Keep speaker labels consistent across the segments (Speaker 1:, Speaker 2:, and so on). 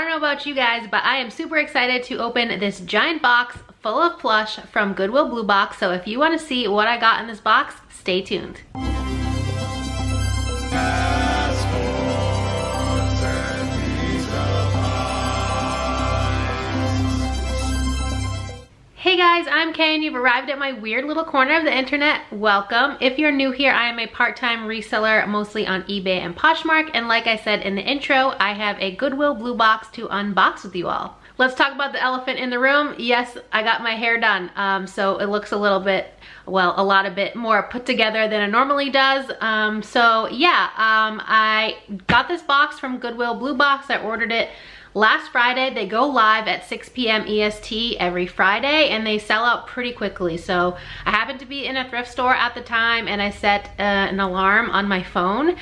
Speaker 1: don't know about you guys, but I am super excited to open this giant box full of plush from Goodwill Bluebox. So if you want to see what I got in this box, stay tuned. Hey guys, I'm Kay and you've arrived at my weird little corner of the internet. Welcome. If you're new here, I am a part-time reseller mostly on eBay and Poshmark, and like I said in the intro, I have a Goodwill Bluebox to unbox with you all. Let's talk about the elephant in the room. Yes, I got my hair done, so it looks a little bit, well, a lot more put together than it normally does. I got this box from Goodwill Bluebox. I ordered it last Friday. They go live at 6 p.m. EST every Friday and they sell out pretty quickly. So I happened to be in a thrift store at the time and I set an alarm on my phone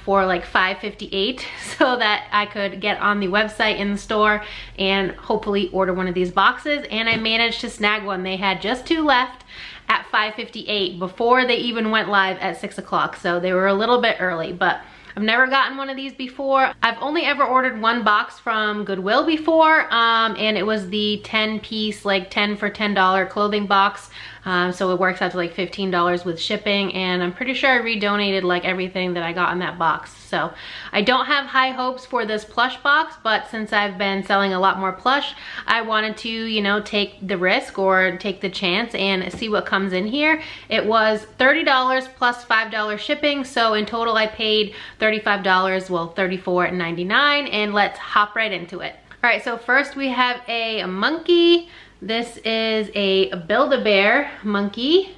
Speaker 1: for like 5:58 so that I could get on the website in the store and hopefully order one of these boxes, and I managed to snag one. They had just 2 left at 5:58 before they even went live at 6 o'clock, so they were a little bit early, but I've never gotten one of these before. I've only ever ordered one box from Goodwill before, and it was the 10-piece, like 10 for $10 clothing box. So it works out to like $15 with shipping, and I'm pretty sure I redonated like everything that I got in that box. So I don't have high hopes for this plush box, but since I've been selling a lot more plush, I wanted to, you know, take the risk or take the chance and see what comes in here. It was $30 plus $5 shipping, so in total I paid $35, well $34.99, and let's hop right into it. All right, so first we have a monkey. This is a Build-A-Bear monkey.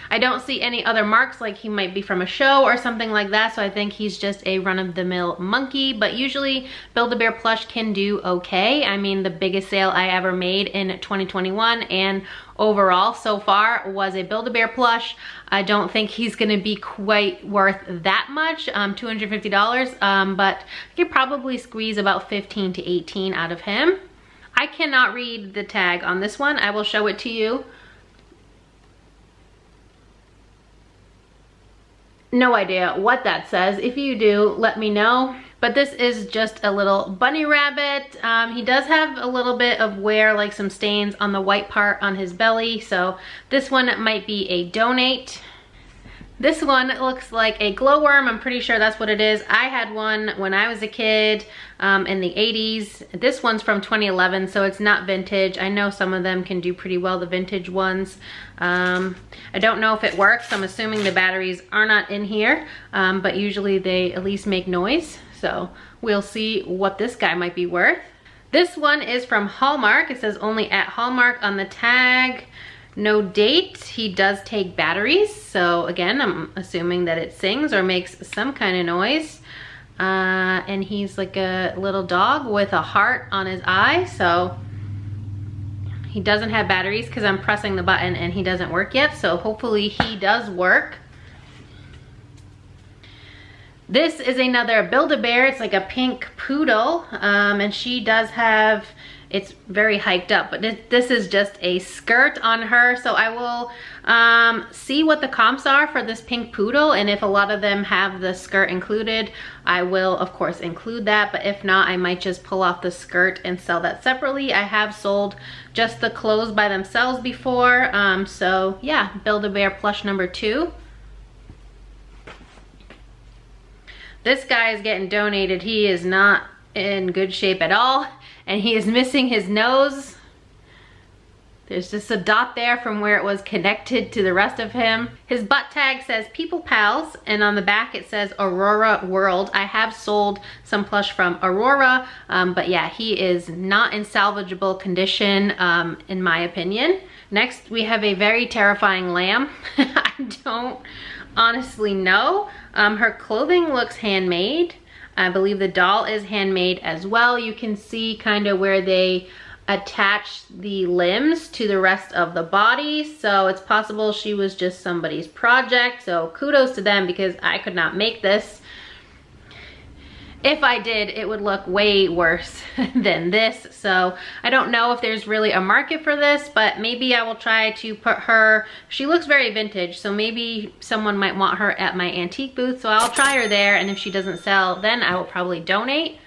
Speaker 1: I don't see any other marks, like he might be from a show or something like that, so I think he's just a run-of-the-mill monkey, but usually Build-A-Bear plush can do okay. I mean, the biggest sale I ever made in 2021 and overall so far was a Build-A-Bear plush. I don't think he's gonna be quite worth that much, $250, but I could probably squeeze about 15 to 18 out of him. I cannot read the tag on this one. I will show it to you. No idea what that says. If you do, let me know. But this is just a little bunny rabbit. He does have a little bit of wear, like some stains on the white part on his belly, so this one might be a donate. This one looks like a glowworm. I'm pretty sure that's what it is. I had one when I was a kid in the 80s. This one's from 2011, so it's not vintage. I know some of them can do pretty well, the vintage ones. I don't know if it works. I'm assuming the batteries are not in here, but usually they at least make noise. So we'll see what this guy might be worth. This one is from Hallmark. It says only at Hallmark on the tag. No date. He does take batteries, so again, I'm assuming that it sings or makes some kind of noise. And he's like a little dog with a heart on his eye, so he doesn't have batteries because I'm pressing the button and he doesn't work yet, so hopefully he does work. This is another Build-A-Bear. It's like a pink poodle, and she does have, it's very hiked up, but this is just a skirt on her. So I will see what the comps are for this pink poodle, and if a lot of them have the skirt included, I will of course include that, but if not, I might just pull off the skirt and sell that separately. I have sold just the clothes by themselves before, so yeah, Build-A-Bear plush number 2. This guy is getting donated. He is not in good shape at all, and he is missing his nose. There's just a dot there from where it was connected to the rest of him. His butt tag says People Pals, and on the back it says Aurora World. I have sold some plush from Aurora, but yeah, he is not in salvageable condition, in my opinion. Next, we have a very terrifying lamb. I don't honestly know. Her clothing looks handmade. I believe the doll is handmade as well. You can see kind of where they attach the limbs to the rest of the body, so it's possible she was just somebody's project, so kudos to them because I could not make this. if I did, it would look way worse than this. So I don't know if there's really a market for this, but maybe I will try to put her, she looks very vintage, so maybe someone might want her at my antique booth. So I'll try her there, and if she doesn't sell, then I will probably donate.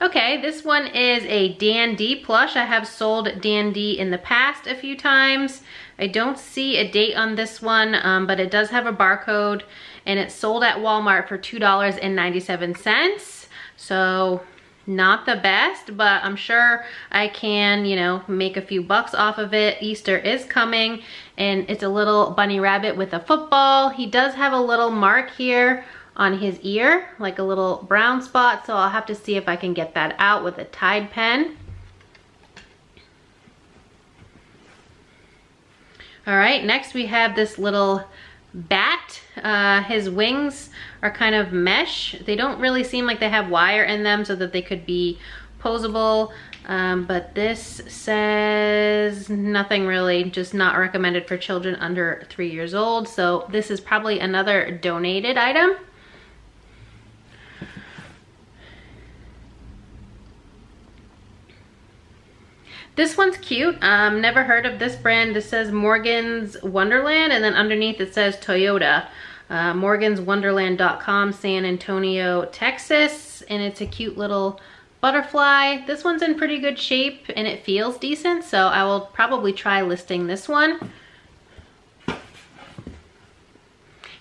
Speaker 1: Okay, this one is a Dan D plush. I have sold Dan D in the past a few times. I don't see a date on this one, but it does have a barcode, and it's sold at Walmart for $2.97. So not the best, but I'm sure I can, you know, make a few bucks off of it. Easter is coming, and it's a little bunny rabbit with a football. He does have a little mark here on his ear, like a little brown spot, so I'll have to see if I can get that out with a Tide pen. All right, next we have this little bat. His wings are kind of mesh. They don't really seem like they have wire in them so that they could be posable, but this says nothing really, just not recommended for children under 3 years old. So this is probably another donated item. This one's cute. Never heard of this brand. This says Morgan's Wonderland, and then underneath it says Toyota. Morganswonderland.com, San Antonio, Texas, and it's a cute little butterfly. This one's in pretty good shape, and it feels decent, so I will probably try listing this one.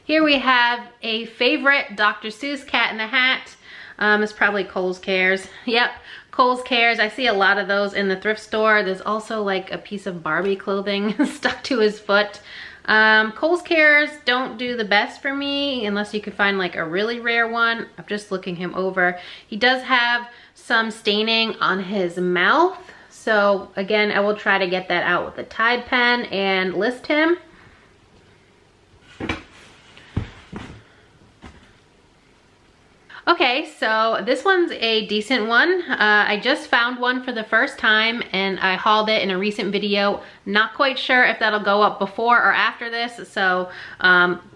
Speaker 1: Here we have a favorite Dr. Seuss Cat in the Hat. It's probably Kohl's Cares. Yep, Kohl's Cares. I see a lot of those in the thrift store. There's also like a piece of Barbie clothing stuck to his foot. Kohl's Cares don't do the best for me unless you could find like a really rare one. I'm just looking him over. He does have some staining on his mouth. So again, I will try to get that out with a Tide pen and list him. Okay, so this one's a decent one. I just found one for the first time, and I hauled it in a recent video. Not quite sure if that'll go up before or after this, so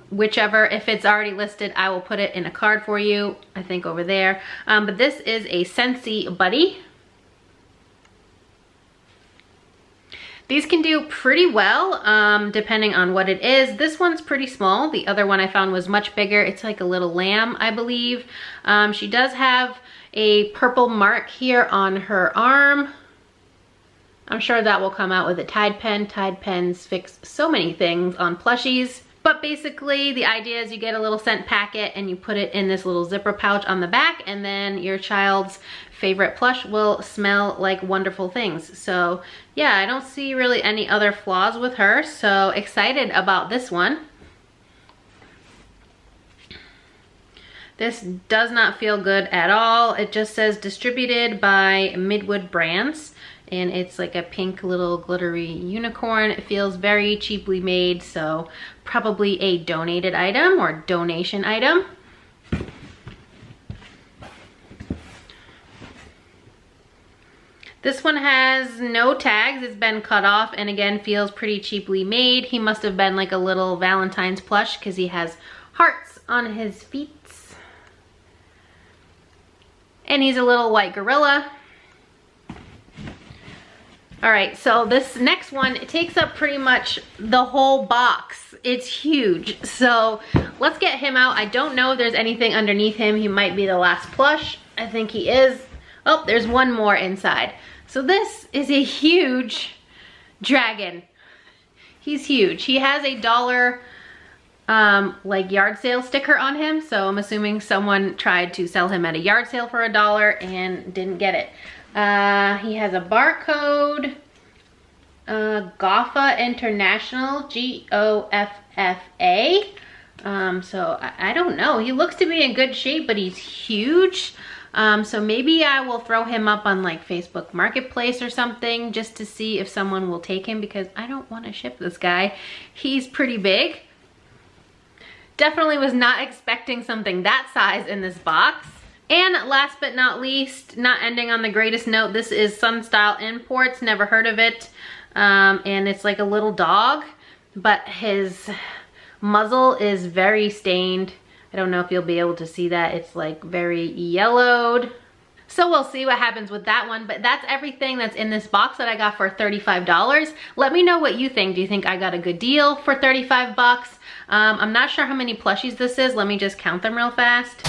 Speaker 1: whichever, if it's already listed, I will put it in a card for you, I think over there. But this is a Scentsy Buddy. These can do pretty well, depending on what it is. This one's pretty small. The other one I found was much bigger. It's like a little lamb, I believe. She does have a purple mark here on her arm. I'm sure that will come out with a Tide pen. Tide pens fix so many things on plushies. But basically, the idea is you get a little scent packet and you put it in this little zipper pouch on the back, and then your child's favorite plush will smell like wonderful things. So yeah, I don't see really any other flaws with her, so excited about this one. This does not feel good at all. It just says distributed by Midwood Brands, and it's like a pink little glittery unicorn. It feels very cheaply made, so probably a donated item or donation item. This one has no tags. It's been cut off, and again feels pretty cheaply made. He must have been like a little Valentine's plush because he has hearts on his feet. And he's a little white gorilla. All right, so this next one, it takes up pretty much the whole box. It's huge. So let's get him out. I don't know if there's anything underneath him. He might be the last plush. I think he is. Oh, there's one more inside. So this is a huge dragon. He's huge. He has a $1 like yard sale sticker on him, so I'm assuming someone tried to sell him at a yard sale for $1 and didn't get it. He has a barcode, Goffa International, Goffa. So I don't know. He looks to be in good shape, but he's huge. So maybe I will throw him up on like Facebook Marketplace or something just to see if someone will take him, because I don't want to ship this guy. He's pretty big. Definitely was not expecting something that size in this box. And last but not least, not ending on the greatest note, this is Sunstyle Imports. Never heard of it. And it's like a little dog, but his muzzle is very stained. I don't know if you'll be able to see that. It's like very yellowed. So we'll see what happens with that one, but that's everything that's in this box that I got for $35. Let me know what you think. Do you think I got a good deal for 35 bucks? I'm not sure how many plushies this is. Let me just count them real fast.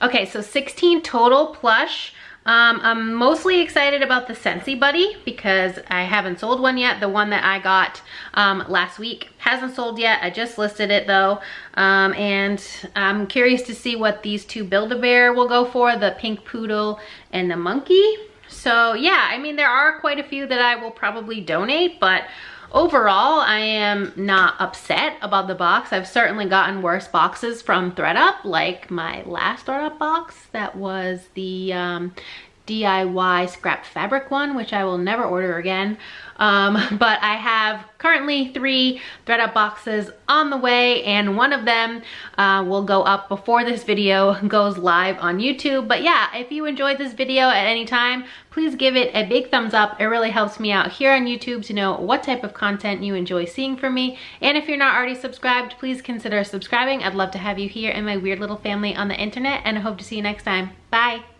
Speaker 1: Okay, so 16 total plush. I'm mostly excited about the Scentsy Buddy because I haven't sold one yet. The one that I got last week hasn't sold yet. I just listed it though. And I'm curious to see what these two Build-A-Bear will go for, the pink poodle and the monkey. So yeah, I mean, there are quite a few that I will probably donate, but overall, I am not upset about the box. I've certainly gotten worse boxes from ThredUp, like my last ThredUp box. That was the DIY scrap fabric one, which I will never order again. But I have currently 3 ThredUp boxes on the way, and one of them will go up before this video goes live on YouTube. But yeah, if you enjoyed this video at any time, please give it a big thumbs up. It really helps me out here on YouTube to know what type of content you enjoy seeing from me. And if you're not already subscribed, please consider subscribing. I'd love to have you here in my weird little family on the internet, and I hope to see you next time. Bye.